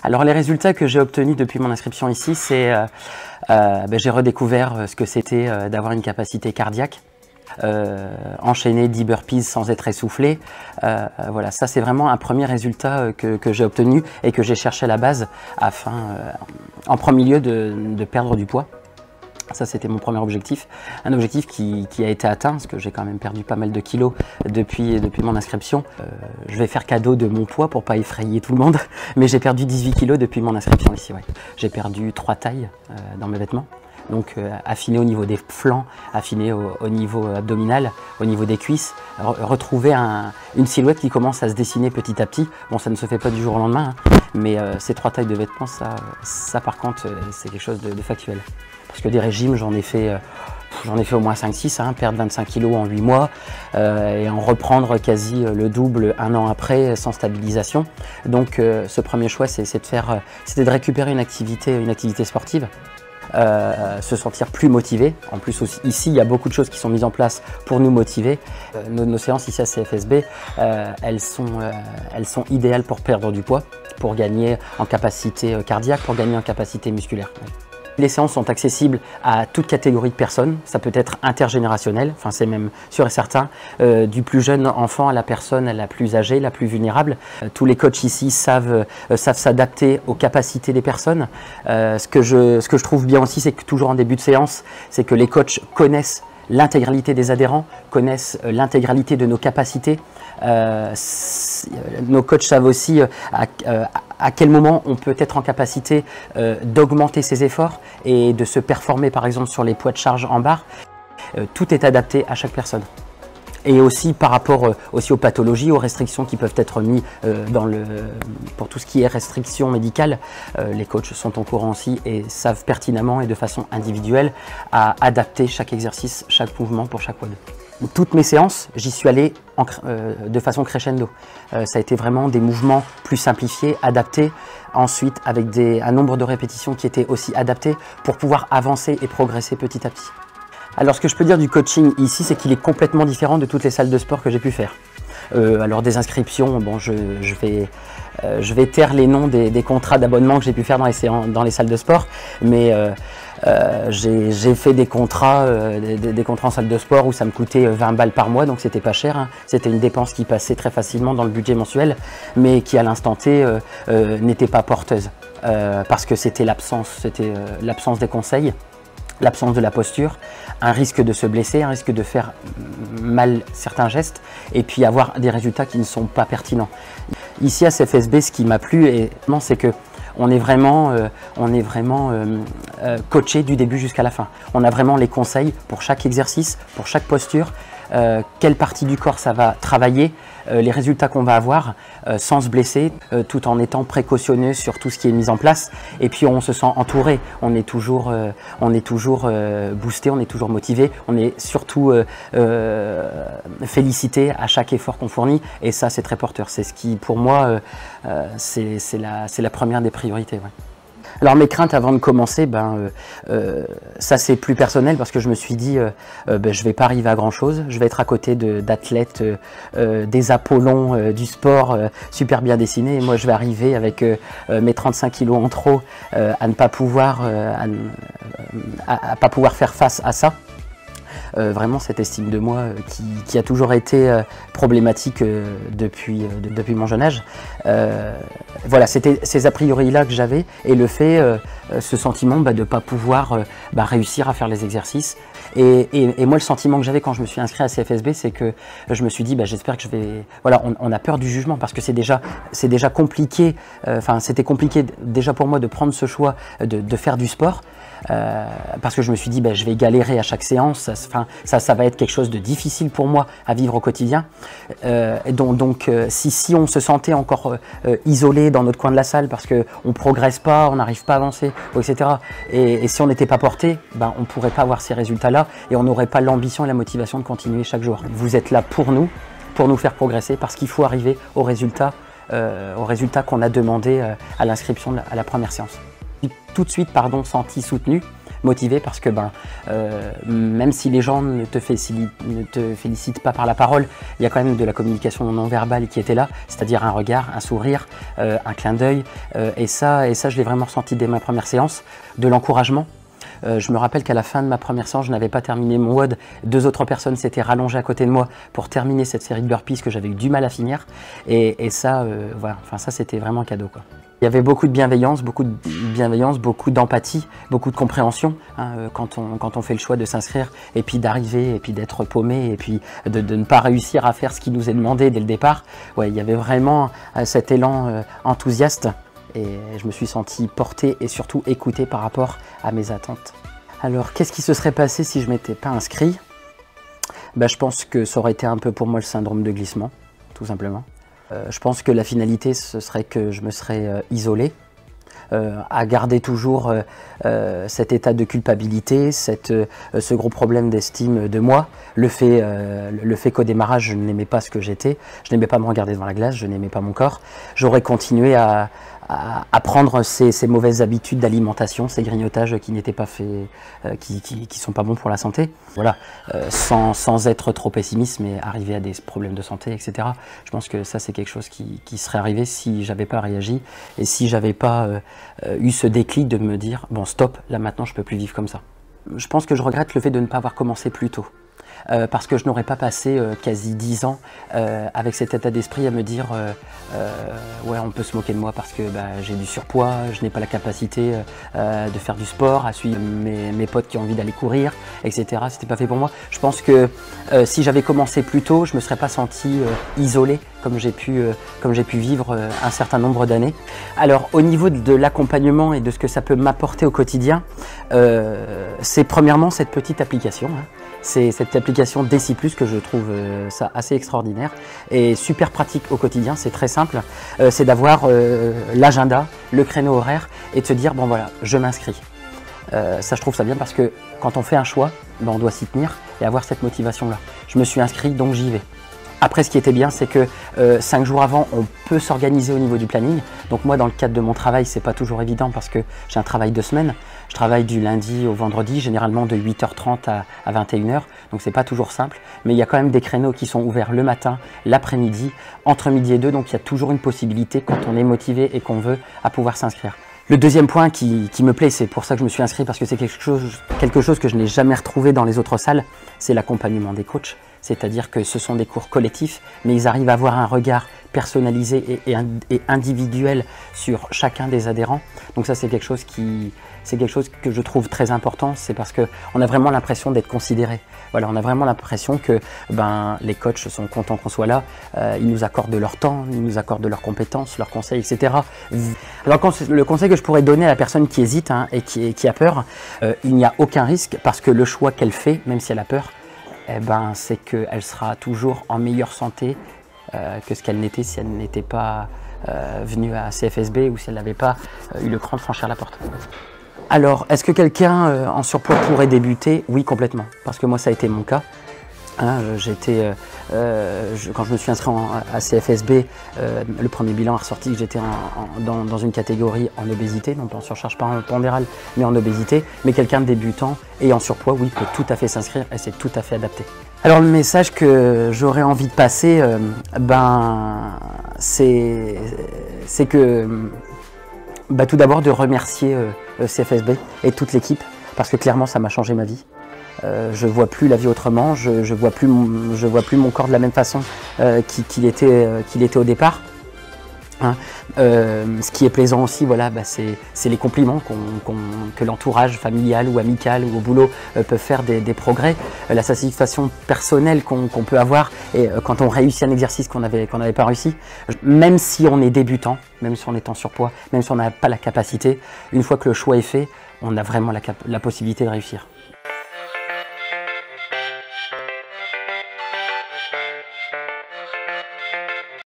Alors les résultats que j'ai obtenus depuis mon inscription ici, c'est j'ai redécouvert ce que c'était d'avoir une capacité cardiaque. Enchaîner 10 burpees sans être essoufflé, voilà, ça c'est vraiment un premier résultat que j'ai obtenu et que j'ai cherché à la base afin, en premier lieu, de perdre du poids. Ça c'était mon premier objectif, un objectif qui a été atteint parce que j'ai quand même perdu pas mal de kilos depuis mon inscription. Je vais faire cadeau de mon poids pour pas effrayer tout le monde, mais j'ai perdu 18 kilos depuis mon inscription ici. Ouais. J'ai perdu 3 tailles dans mes vêtements. Donc affiner au niveau des flancs, affiner au niveau abdominal, au niveau des cuisses, retrouver une silhouette qui commence à se dessiner petit à petit. Bon, ça ne se fait pas du jour au lendemain, hein, mais ces 3 tailles de vêtements, ça par contre, c'est quelque chose de factuel. Parce que des régimes, j'en ai fait au moins 5-6, hein, perdre 25 kg en 8 mois et en reprendre quasi le double un an après sans stabilisation. Donc ce premier choix, c'était de récupérer une activité sportive. Se sentir plus motivé. En plus aussi, ici il y a beaucoup de choses qui sont mises en place pour nous motiver. Nos séances ici à CFSB, elles sont idéales pour perdre du poids, pour gagner en capacité cardiaque, pour gagner en capacité musculaire. Les séances sont accessibles à toute catégorie de personnes, ça peut être intergénérationnel, enfin c'est même sûr et certain, du plus jeune enfant à la personne la plus âgée, la plus vulnérable. Tous les coachs ici savent s'adapter aux capacités des personnes. Ce que je trouve bien aussi, c'est que toujours en début de séance, c'est que les coachs connaissent l'intégralité des adhérents, connaissent l'intégralité de nos capacités. Nos coachs savent aussi à quel moment on peut être en capacité d'augmenter ses efforts et de se performer par exemple sur les poids de charge en barre. Tout est adapté à chaque personne. Et aussi par rapport aussi aux pathologies, aux restrictions qui peuvent être mises pour tout ce qui est restrictions médicales, les coachs sont au courant aussi et savent pertinemment et de façon individuelle à adapter chaque exercice, chaque mouvement pour chaque WOD. Toutes mes séances, j'y suis allé de façon crescendo. Ça a été vraiment des mouvements plus simplifiés, adaptés, ensuite avec un nombre de répétitions qui étaient aussi adaptés pour pouvoir avancer et progresser petit à petit. Alors ce que je peux dire du coaching ici, c'est qu'il est complètement différent de toutes les salles de sport que j'ai pu faire. Alors des inscriptions, bon, je vais taire les noms des contrats d'abonnement que j'ai pu faire dans les salles de sport, mais j'ai fait des contrats en salle de sport où ça me coûtait 20 balles par mois, donc c'était pas cher, hein. C'était une dépense qui passait très facilement dans le budget mensuel, mais qui à l'instant T n'était pas porteuse, parce que c'était l'absence des conseils, l'absence de la posture, un risque de se blesser, un risque de faire mal certains gestes et puis avoir des résultats qui ne sont pas pertinents. Ici à CFSB, ce qui m'a plu, c'est que on est vraiment coaché du début jusqu'à la fin. On a vraiment les conseils pour chaque exercice, pour chaque posture, quelle partie du corps ça va travailler, les résultats qu'on va avoir sans se blesser, tout en étant précautionneux sur tout ce qui est mis en place. Et puis on se sent entouré, on est toujours boosté, on est toujours motivé, on est surtout félicité à chaque effort qu'on fournit. Et ça, c'est très porteur. C'est ce qui, pour moi, c'est la première des priorités. Ouais. Alors mes craintes avant de commencer, ça c'est plus personnel parce que je me suis dit je vais pas arriver à grand chose, je vais être à côté d'athlètes, des Apollons du sport super bien dessinés et moi je vais arriver avec mes 35 kilos en trop à ne pas pouvoir pas pouvoir faire face à ça. Vraiment cette estime de moi qui a toujours été problématique depuis mon jeune âge. Voilà, c'était ces a priori là que j'avais et le fait, ce sentiment de ne pas pouvoir réussir à faire les exercices. Et moi le sentiment que j'avais quand je me suis inscrit à CFSB, c'est que je me suis dit j'espère que je vais... Voilà, on a peur du jugement parce que c'est déjà compliqué, c'était compliqué déjà pour moi de prendre ce choix de faire du sport. Parce que je me suis dit je vais galérer à chaque séance, ça va être quelque chose de difficile pour moi à vivre au quotidien. Donc si on se sentait encore isolé dans notre coin de la salle parce qu'on ne progresse pas, on n'arrive pas à avancer, etc. Et si on n'était pas porté, on ne pourrait pas avoir ces résultats-là et on n'aurait pas l'ambition et la motivation de continuer chaque jour. Vous êtes là pour nous faire progresser parce qu'il faut arriver au résultat qu'on a demandé à l'inscription à la première séance. Tout de suite senti soutenu motivé parce que même si les gens ne te félicitent pas par la parole, il y a quand même de la communication non verbale qui était là, c'est-à-dire un regard, un sourire, un clin d'œil, et ça je l'ai vraiment ressenti dès ma première séance, de l'encouragement. Je me rappelle qu'à la fin de ma première séance, je n'avais pas terminé mon WOD. 2 autres personnes s'étaient rallongées à côté de moi pour terminer cette série de burpees que j'avais eu du mal à finir. Et ça, voilà, enfin, ça c'était vraiment un cadeau, quoi. Il y avait beaucoup de bienveillance, beaucoup d'empathie, beaucoup de compréhension quand on fait le choix de s'inscrire et puis d'arriver et puis d'être paumé et puis de ne pas réussir à faire ce qui nous est demandé dès le départ. Ouais, il y avait vraiment cet élan enthousiaste. Et je me suis senti porté et surtout écouté par rapport à mes attentes. Alors, qu'est-ce qui se serait passé si je ne m'étais pas inscrit? Je pense que ça aurait été un peu pour moi le syndrome de glissement, tout simplement. Je pense que la finalité, ce serait que je me serais isolé, à garder toujours cet état de culpabilité, ce gros problème d'estime de moi, le fait qu'au démarrage, je n'aimais pas ce que j'étais, je n'aimais pas me regarder devant la glace, je n'aimais pas mon corps. J'aurais continué à prendre ces mauvaises habitudes d'alimentation, ces grignotages qui n'étaient pas faits, qui sont pas bons pour la santé. Voilà, sans être trop pessimiste, mais arriver à des problèmes de santé, etc. Je pense que ça, c'est quelque chose qui serait arrivé si j'avais pas réagi et si j'avais pas eu ce déclic de me dire bon stop, là maintenant je peux plus vivre comme ça. Je pense que je regrette le fait de ne pas avoir commencé plus tôt. Parce que je n'aurais pas passé quasi 10 ans avec cet état d'esprit à me dire ouais, on peut se moquer de moi parce que j'ai du surpoids, je n'ai pas la capacité de faire du sport, à suivre mes potes qui ont envie d'aller courir, etc. C'était pas fait pour moi. Je pense que si j'avais commencé plus tôt, je me serais pas senti isolé comme j'ai pu vivre un certain nombre d'années. Alors au niveau de l'accompagnement et de ce que ça peut m'apporter au quotidien, c'est premièrement cette petite application. C'est cette application Deci+, que je trouve ça assez extraordinaire et super pratique au quotidien. C'est très simple, c'est d'avoir l'agenda, le créneau horaire et de se dire bon voilà, je m'inscris. Ça, je trouve ça bien parce que quand on fait un choix, on doit s'y tenir et avoir cette motivation-là. Je me suis inscrit, donc j'y vais. Après, ce qui était bien, c'est que 5 jours avant, on peut s'organiser au niveau du planning. Donc moi, dans le cadre de mon travail, c'est pas toujours évident parce que j'ai un travail de semaine. Je travaille du lundi au vendredi, généralement de 8h30 à 21h. Donc c'est pas toujours simple. Mais il y a quand même des créneaux qui sont ouverts le matin, l'après-midi, entre midi et 2. Donc il y a toujours une possibilité, quand on est motivé et qu'on veut, à pouvoir s'inscrire. Le deuxième point qui me plaît, c'est pour ça que je me suis inscrit, parce que c'est quelque chose que je n'ai jamais retrouvé dans les autres salles, c'est l'accompagnement des coachs. C'est-à-dire que ce sont des cours collectifs, mais ils arrivent à avoir un regard personnalisé et individuel sur chacun des adhérents. Donc ça, c'est quelque chose que je trouve très important, c'est parce qu'on a vraiment l'impression d'être considéré. Voilà, on a vraiment l'impression que les coachs sont contents qu'on soit là, ils nous accordent de leur temps, ils nous accordent de leurs compétences, leurs conseils, etc. Alors le conseil que je pourrais donner à la personne qui hésite et qui a peur, il n'y a aucun risque parce que le choix qu'elle fait, même si elle a peur, c'est qu'elle sera toujours en meilleure santé que ce qu'elle n'était si elle n'était pas venue à CFSB ou si elle n'avait pas eu le cran de franchir la porte. Alors, est-ce que quelqu'un en surpoids pourrait débuter? Oui, complètement, parce que moi, ça a été mon cas. Quand je me suis inscrit à CFSB, le premier bilan a ressorti que j'étais dans une catégorie en obésité, non pas en surcharge pondérale, mais en obésité. Mais quelqu'un de débutant et en surpoids, oui, peut tout à fait s'inscrire et c'est tout à fait adapté. Alors le message que j'aurais envie de passer, c'est que tout d'abord de remercier CFSB et toute l'équipe, parce que clairement ça m'a changé ma vie. Je vois plus la vie autrement, je vois plus mon corps de la même façon qu'il était au départ. Ce qui est plaisant aussi, voilà, c'est les compliments que l'entourage familial ou amical ou au boulot peut faire des progrès, la satisfaction personnelle qu'on peut avoir et quand on réussit un exercice qu'on n'avait pas réussi. Même si on est débutant, même si on est en surpoids, même si on n'a pas la capacité, une fois que le choix est fait, on a vraiment la possibilité de réussir.